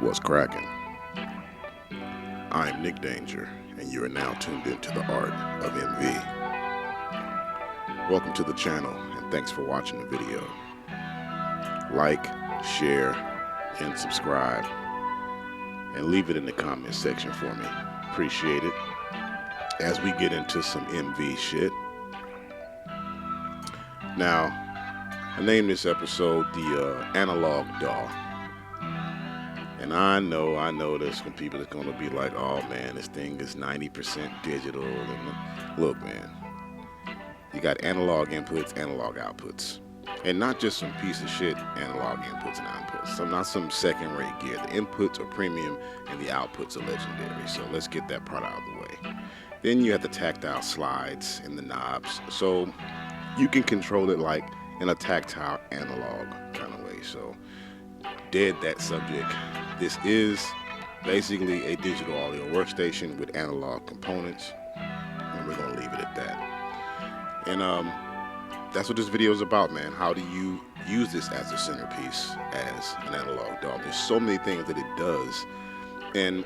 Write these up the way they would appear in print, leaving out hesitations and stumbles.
What's cracking? I'm Nick Danger, and you are now tuned into the art of MV. Welcome to the channel, and thanks for watching the video. Like, share, and subscribe, and leave it in the comment section for me. Appreciate it. As we get into some MV shit. Now, I named this episode the Analog DAW. And I know there's some people that's gonna be like, oh man, this thing is 90% digital. And look, man, you got analog inputs, analog outputs. And not just some piece of shit analog inputs and outputs. Not some second rate gear. The inputs are premium and the outputs are legendary. So let's get that part out of the way. Then you have the tactile slides and the knobs. So you can control it like in a tactile analog kind of way. So dead that subject. This is basically a digital audio workstation with analog components, and we're gonna leave it at that. And that's what this video is about, man. How do you use this as a centerpiece, as an analog DAW? There's so many things that it does, and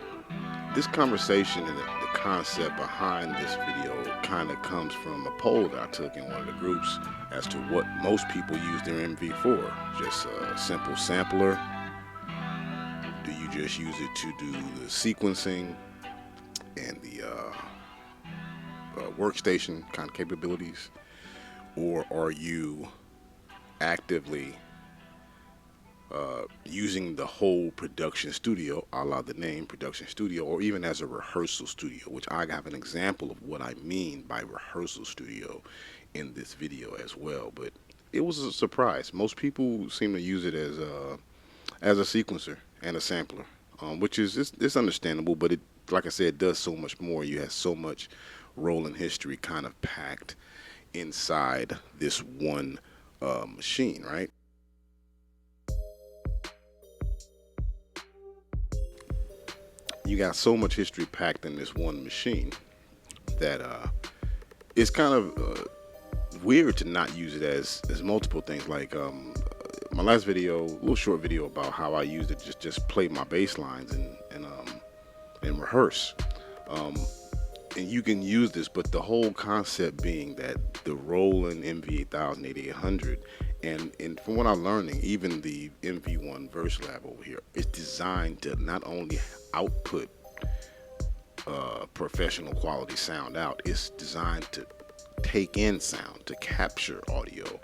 this conversation and the concept behind this video kind of comes from a poll that I took in one of the groups as to what most people use their MV for. Just a simple sampler. Do you just use it to do the sequencing and the workstation kind of capabilities? Or are you actively using the whole production studio, a la the name production studio, or even as a rehearsal studio, which I have an example of what I mean by rehearsal studio in this video as well. But it was a surprise. Most people seem to use it as a sequencer and a sampler, which is it's understandable, but it, like I said, it does so much more. You have so much Roland history kind of packed inside this one machine, right? You got so much history packed in this one machine that it's kind of weird to not use it as multiple things. Like my last video, a little short video about how I used it, just play my bass lines and rehearse. And you can use this, but the whole concept being that the Roland MV8000, 8800, and from what I'm learning, even the MV1 Verse Lab over here is designed to not only output professional quality sound out, it's designed to take in sound, to capture audio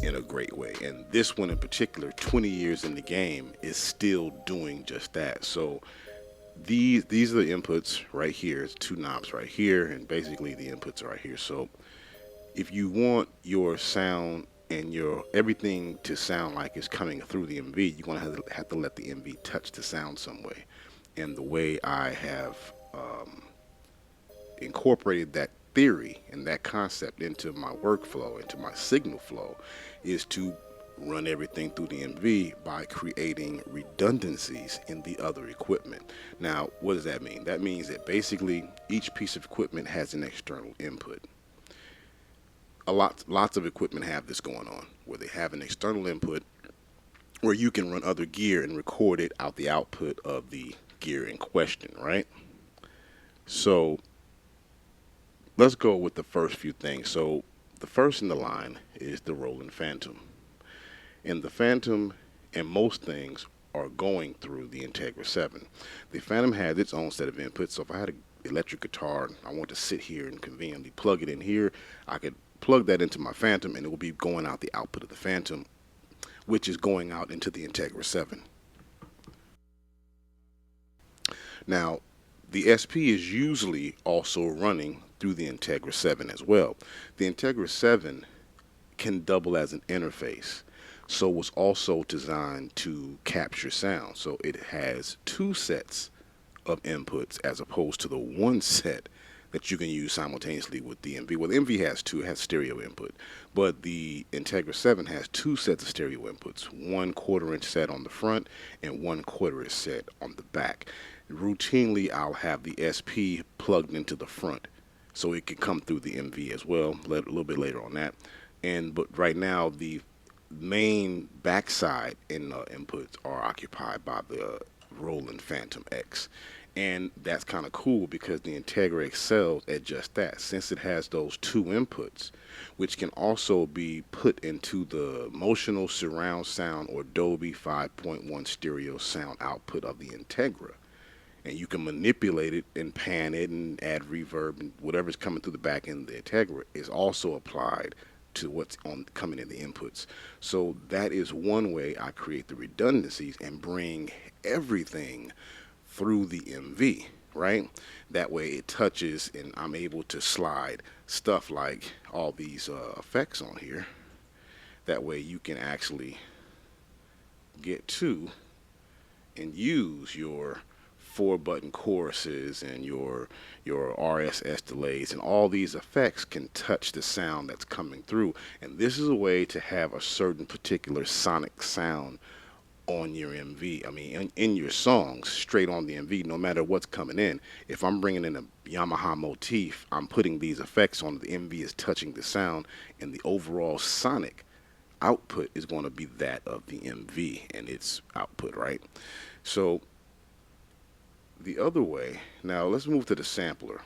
in a great way. And this one in particular, 20 years in the game, is still doing just that. So these are the inputs right here. It's two knobs right here, and basically the inputs are right here. So if you want your sound and your everything to sound like it's coming through the MV, you're gonna have to let the MV touch the sound some way. And the way I have incorporated that theory and that concept into my workflow, into my signal flow, is to run everything through the MV by creating redundancies in the other equipment. Now, what does that mean? That means that basically each piece of equipment has an external input. Lots of equipment have this going on, where they have an external input where you can run other gear and record it out the output of the gear in question, right? So let's go with the first few things. So the first in the line is the Roland Phantom. And the Phantom and most things are going through the Intergra 7. The Phantom has its own set of inputs. So if I had an electric guitar, I want to sit here and conveniently plug it in here, I could plug that into my Phantom and it will be going out the output of the Phantom, which is going out into the Intergra 7. Now, the SP is usually also running through the Intergra 7 as well. The Intergra 7 can double as an interface. So it was also designed to capture sound. So it has two sets of inputs as opposed to the one set that you can use simultaneously with the MV. Well, the MV has two, it has stereo input, but the Intergra 7 has two sets of stereo inputs, 1/4 inch set on the front and 1/4 inch set on the back. Routinely, I'll have the SP plugged into the front so it can come through the MV as well, a little bit later on that. But right now, the main backside inputs are occupied by the Roland Phantom X. And that's kind of cool because the Integra excels at just that, since it has those two inputs, which can also be put into the motional surround sound or Dolby 5.1 stereo sound output of the Integra. And you can manipulate it and pan it and add reverb, and whatever's coming through the back end of the Integra is also applied to what's on coming in the inputs. So that is one way I create the redundancies and bring everything through the MV, right? That way it touches and I'm able to slide stuff like all these effects on here. That way you can actually get to and use your 4-button choruses and your RSS delays, and all these effects can touch the sound that's coming through. And this is a way to have a certain particular sonic sound on your MV. I mean, in your songs, straight on the MV, no matter what's coming in. If I'm bringing in a Yamaha motif, I'm putting these effects on, the MV is touching the sound, and the overall sonic output is going to be that of the MV and its output, right? So the other way, now let's move to the sampler.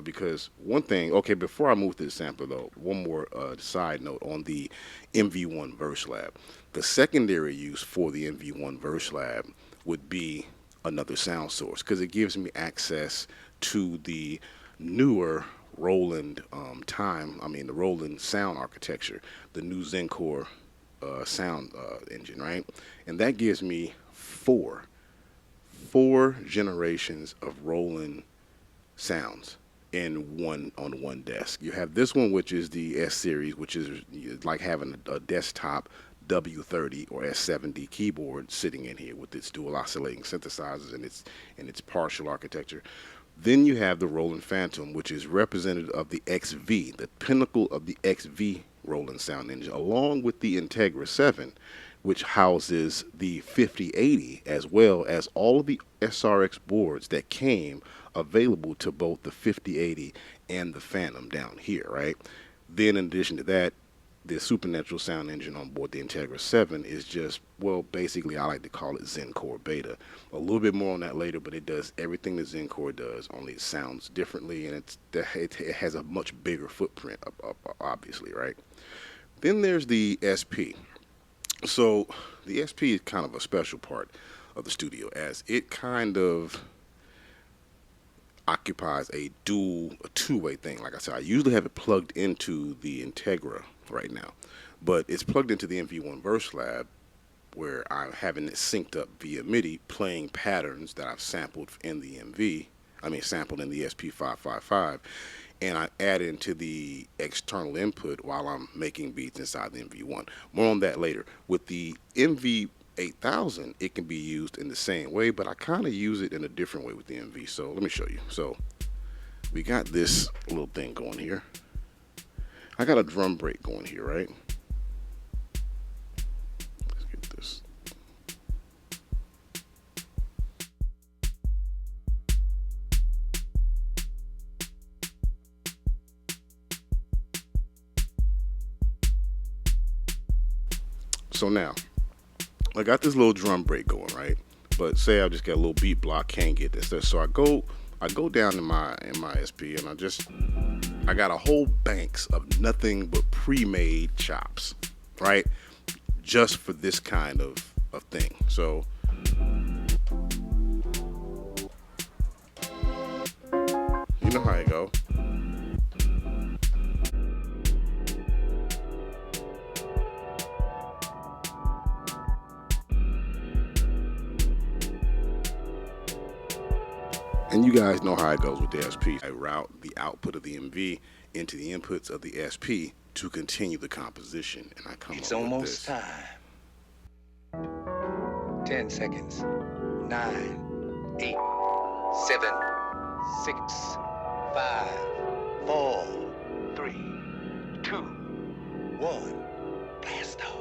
Because one thing, okay, before I move to the sampler though, one more side note on the MV1 Verse Lab. The secondary use for the MV1 Verse Lab would be another sound source because it gives me access to the newer Roland the Roland sound architecture, the new Zencore sound engine, right? And that gives me four generations of Roland sounds in one desk. You have this one, which is the S series, which is like having a desktop W30 or S70 keyboard sitting in here with its dual oscillating synthesizers and its partial architecture. Then you have the Roland Phantom, which is representative of the XV, the pinnacle of the XV Roland sound engine, along with the Integra 7, which houses the 5080 as well as all of the SRX boards that came available to both the 5080 and the Phantom down here, right? Then in addition to that, the supernatural sound engine on board the Integra 7 is just, well, basically I like to call it Zencore Beta. A little bit more on that later, but it does everything that Zencore does, only it sounds differently, and it has a much bigger footprint, obviously, right? Then there's the SP. So the SP is kind of a special part of the studio, as it kind of occupies a two-way thing. Like I said, I usually have it plugged into the Integra right now, but it's plugged into the MV1 Verse Lab, where I'm having it synced up via MIDI, playing patterns that I've sampled in the sampled in the SP555, and I add into the external input while I'm making beats inside the MV1. More on that later. With the MV8000, it can be used in the same way, but I kind of use it in a different way with the MV. So let me show you. So we got this little thing going here. I got a drum break going here, right? Let's get this. So now, I got this little drum break going, right? But say I just got a little beat block, can't get this. So I go down in my SP, and I got a whole banks of nothing but pre-made chops, right? Just for this kind of thing. So you know how I go. And you guys know how it goes with the SP. I route the output of the MV into the inputs of the SP to continue the composition, and I come It's up with almost this. time. 10 seconds. 9, 8, 7, 6, 5, 4, 3, 2, 1. Blast off.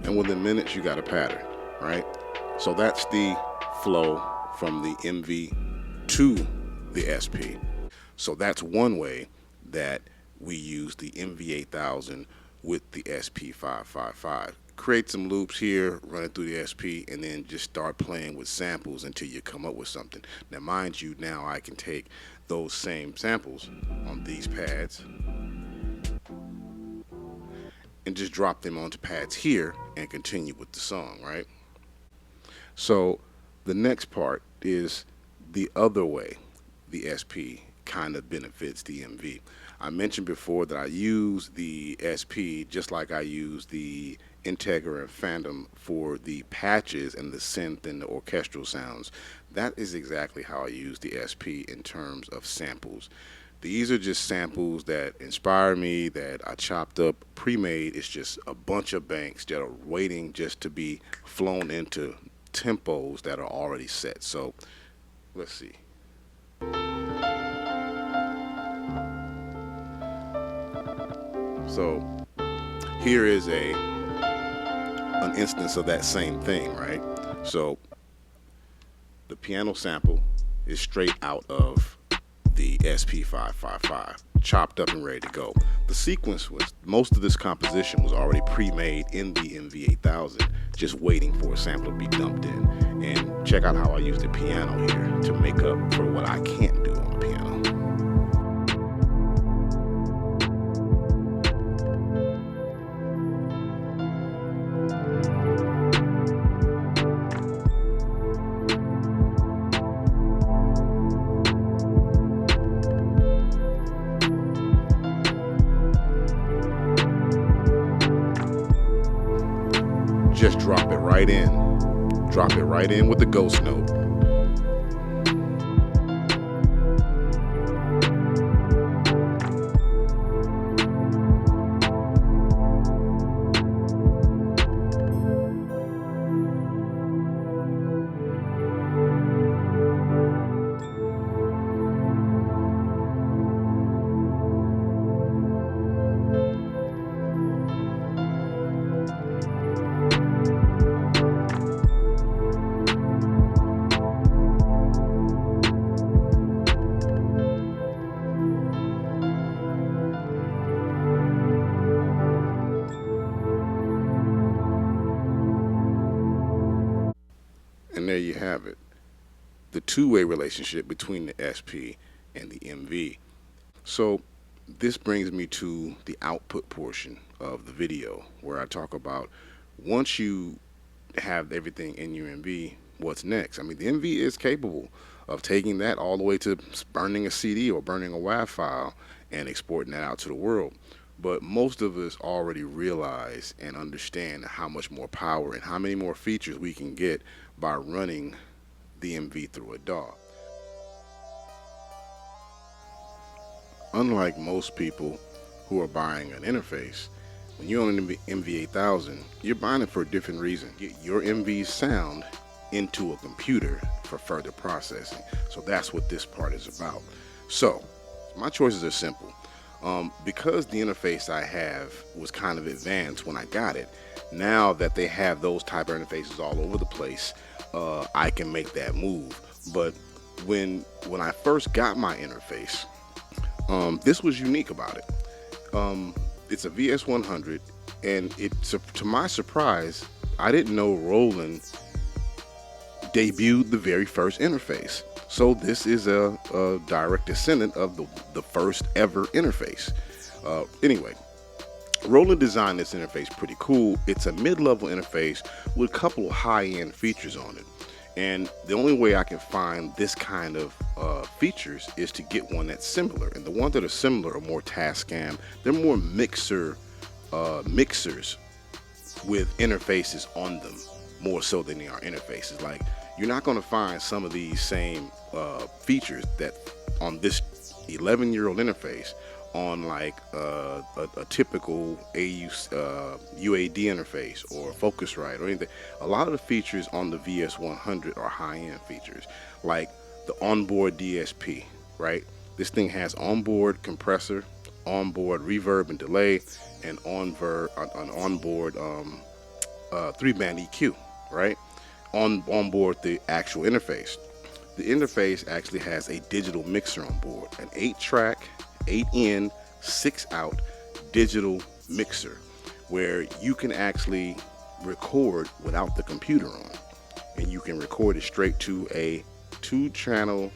and within minutes you got a pattern, right? So that's the flow from the MV to the SP. So that's one way that we use the MV8000 with the SP555. Create some loops here, run it through the SP, and then just start playing with samples until you come up with something. Now, mind you, now I can take those same samples on these pads and just drop them onto pads here and continue with the song, right? So the next part is the other way the SP kind of benefits the MV. I mentioned before that I use the SP just like I use the Intergra and Phantom for the patches and the synth and the orchestral sounds. That is exactly how I use the SP in terms of samples. These are just samples that inspire me, that I chopped up, pre-made. It's just a bunch of banks that are waiting just to be flown into tempos that are already set. So let's see. So here is an instance of that same thing, right? So the piano sample is straight out of the SP555, chopped up and ready to go. The sequence was, most of this composition was already pre-made in the MV8000, just waiting for a sample to be dumped in. And check out how I use the piano here to make up for what I can't do on the piano. Just drop it right in. Drop it right in with the ghost note. And there you have it. The two-way relationship between the SP and the MV. So this brings me to the output portion of the video where I talk about once you have everything in your MV, what's next? I mean, the MV is capable of taking that all the way to burning a CD or burning a WAV file and exporting that out to the world. But most of us already realize and understand how much more power and how many more features we can get by running the MV through a DAW. Unlike most people who are buying an interface, when you own an MV8000, you're buying it for a different reason. Get your MV sound into a computer for further processing. So that's what this part is about. So my choices are simple. Because the interface I have was kind of advanced when I got it, now that they have those type of interfaces all over the place, I can make that move. But when I first got my interface, this was unique about it. It's a VS100, and to my surprise, I didn't know Roland debuted the very first interface. So this is a direct descendant of the first ever interface. Anyway, Roland designed this interface pretty cool. It's a mid-level interface with a couple of high-end features on it. And the only way I can find this kind of features is to get one that's similar. And the ones that are similar are more Tascam. They're more mixers with interfaces on them, more so than they are interfaces. Like, you're not going to find some of these same features that on this 11-year-old interface on like a typical UAD interface or Focusrite or anything. A lot of the features on the VS100 are high-end features, like the onboard DSP, right? This thing has onboard compressor, onboard reverb and delay, and onboard 3-band EQ, right? On board the actual interface. The interface actually has a digital mixer on board, an 8-track, 8-in, 6-out digital mixer, where you can actually record without the computer on, and you can record it straight to a 2-channel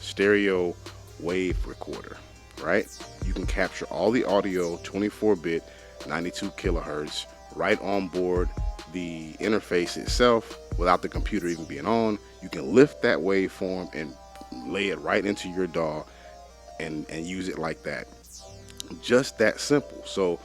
stereo wave recorder, right? You can capture all the audio 24-bit, 92 kilohertz right on board the interface itself without the computer even being on. You can lift that waveform and lay it right into your DAW and use it like that. Just that simple. So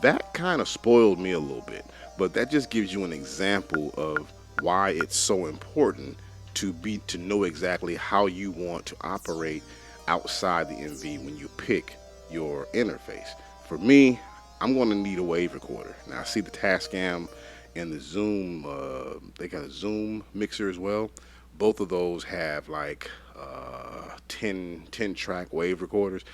that kind of spoiled me a little bit, but that just gives you an example of why it's so important to know exactly how you want to operate outside the MV when you pick your interface. For me, I'm going to need a wave recorder. Now I see the Tascam and the Zoom, they got a Zoom mixer as well. Both of those have like 10 track wave recorders.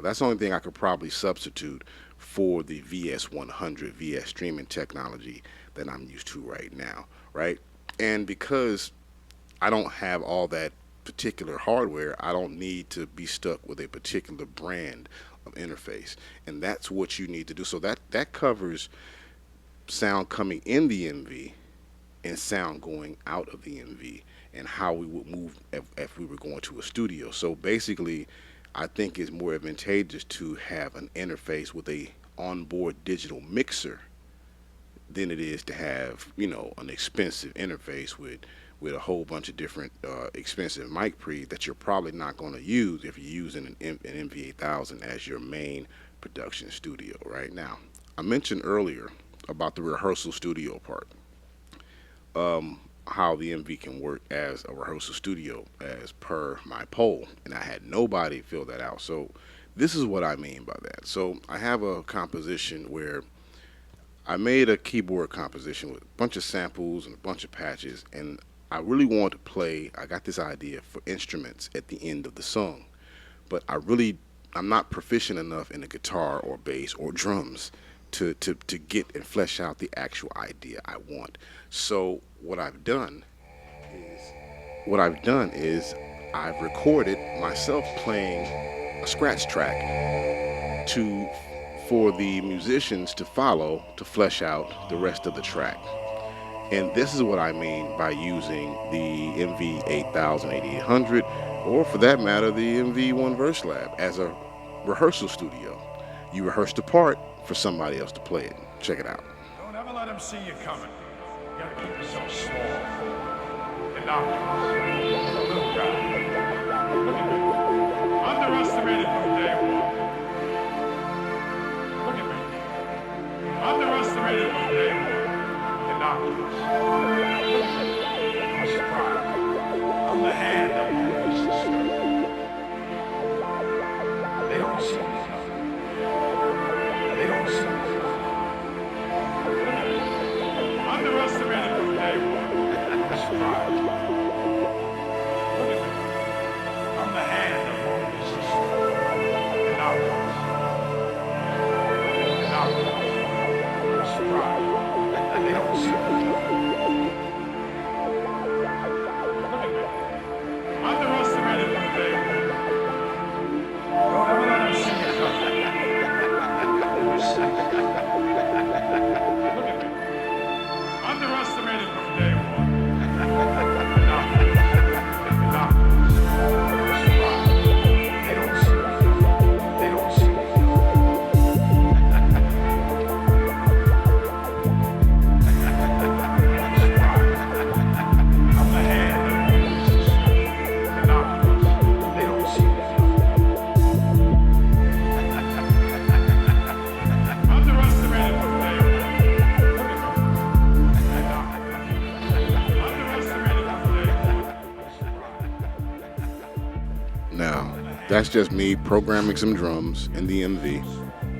That's the only thing I could probably substitute for the VS100 VS streaming technology that I'm used to right now, right? And because I don't have all that particular hardware, I don't need to be stuck with a particular brand of interface, and that's what you need to do. So that covers sound coming in the MV and sound going out of the MV, and how we would move if we were going to a studio. So basically, I think it's more advantageous to have an interface with a onboard digital mixer than it is to have, an expensive interface with a whole bunch of different expensive mic pre's that you're probably not going to use if you're using an MV8000 as your main production studio. Right now, I mentioned earlier about the rehearsal studio part, how the MV can work as a rehearsal studio as per my poll, and I had nobody fill that out. So this is what I mean by that. So I have a composition where I made a keyboard composition with a bunch of samples and a bunch of patches, and I really want to play. I got this idea for instruments at the end of the song, but I'm not proficient enough in the guitar or bass or drums to get and flesh out the actual idea I want. So what I've done is I've recorded myself playing a scratch track for the musicians to follow to flesh out the rest of the track. And this is what I mean by using the MV8000, 8800, or for that matter, the MV1 Verse Lab as a rehearsal studio. You rehearse the part for somebody else to play it. Check it out. Don't ever let them see you coming. You gotta keep yourself small. Innocuous. A little guy. Look at me. Underestimated from day one. Look at me. Underestimated from day one. Innocuous. Look at me. I'm surprised. I'm the hand of Moses. They don't see me. They don't see me. Underestimated from day one. I'm surprised. Look at me. I'm the hand of Moses. Innocuous. Innocuous. I'm surprised. They don't see me. Look at me. Underestimated from day one. Don't ever let them see you coming. Look at me. Underestimated from day one. They don't see me. They don't see me. I'm the hand of Moses. Innocuous. They don't see me. Underestimated from day one. Look at me. Underestimated from day one. Now, that's just me programming some drums in the MV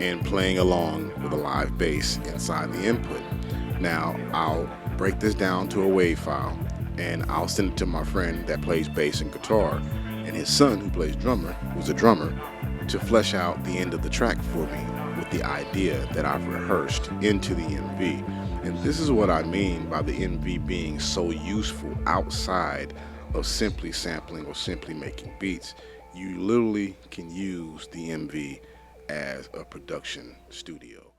and playing along with a live bass inside the input. Now, I'll break this down to a WAV file, and I'll send it to my friend that plays bass and guitar, and his son, who plays drummer, who's a drummer, to flesh out the end of the track for me with the idea that I've rehearsed into the MV. And this is what I mean by the MV being so useful outside of simply sampling or simply making beats. You literally can use the MV as a production studio.